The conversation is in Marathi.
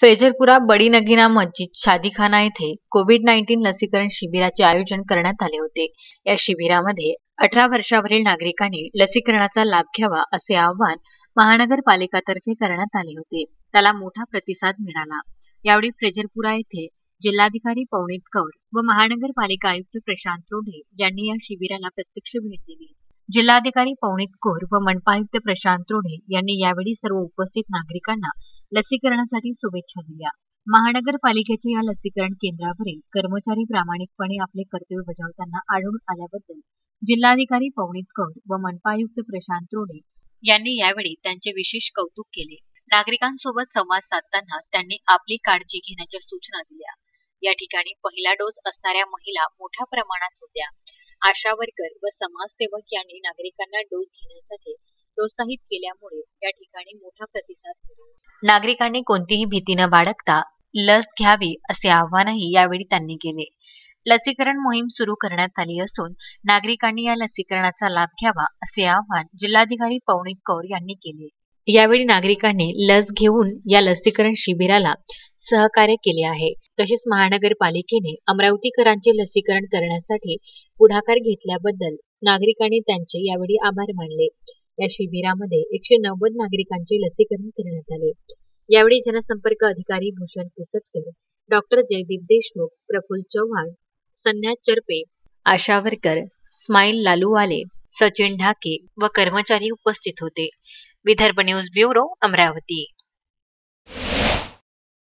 फैजलपुरा बडी नगीना मस्जिद शादीखाना येथे कोविड-19 लसीकरण शिबिराचे आयोजन करण्यात आले होते। या शिबिरामध्ये 18 वर्षावरील नागरिकांनी लसीकरणाचा लाभ घ्यावा असे आवाहन महानगरपालिकातर्फे करण्यात आले होते। त्याला मोठा प्रतिसाद मिळाला। यावेळी फैजलपुरा येथे जिल्हाधिकारी पवनीत कौर व महानगरपालिका आयुक्त प्रशांत रोढे यांनी या शिबिराला प्रत्यक्ष भेट दिली। जिल्हाधिकारी पवनीत कौर व मनपा आयुक्त प्रशांत रोढे यांनी यावेळी सर्व उपस्थित नागरिकांना लसीकरणासाठी शुभेच्छा दिल्या। महानगरपालिकेच्या या लसीकरण केंद्रावरील कर्मचारी प्रामाणिकपणे आपले कर्तव्य बजावताना आढळून आल्याबद्दल जिल्हाधिकारी पवनीत कौर व मनपा आयुक्त प्रशांत रोढे यांनी यावेळी त्यांचे विशेष कौतुक केले। नागरिकांसोबत संवाद साधताना त्यांनी आपली काळजी घेण्याच्या सूचना दिल्या। या ठिकाणी पहिला डोस असणाऱ्या महिला मोठ्या प्रमाणात होत्या। आशा वर्कर व समाजसेवक यांनी नागरिकांना डोस घेण्यासाठी प्रोत्साहित केल्यामुळे या ठिकाणी मोठा प्रतिसाद मिळाला। नागरिकांनी कोणतीही भीती न बाळगता लस घ्यावी असे आवाहनही यावेळी त्यांनी केले। लसीकरण मोहीम सुरू करण्यात आली असून नागरिकांनी या लसीकरणाचा लाभ घ्यावा असे आवाहन जिल्हाधिकारी पवनीत कौर यांनी केले। यावेळी नागरिकांनी लस घेऊन या लसीकरण शिबिराला सहकार्य केले आहे। तसेच महानगरपालिकेने अमरावतीकरांचे लसीकरण करण्यासाठी पुढाकार घेतल्याबद्दल नागरिकांनी त्यांचे यावेळी आभार मानले। या शिबिरामध्ये 190 नागरिकांचे लसीकरण करण्यात आले। यावेळी जनसंपर्क अधिकारी भूषण पुसटकर, डॉक्टर जयदीप देशमुख, प्रफुल्ल चव्हाण, संध्या चरपे, आशा वर्कर, स्माईल लालूवाले, सचिन ढाके व कर्मचारी उपस्थित होते। Vidarbha news bureau, Amravati.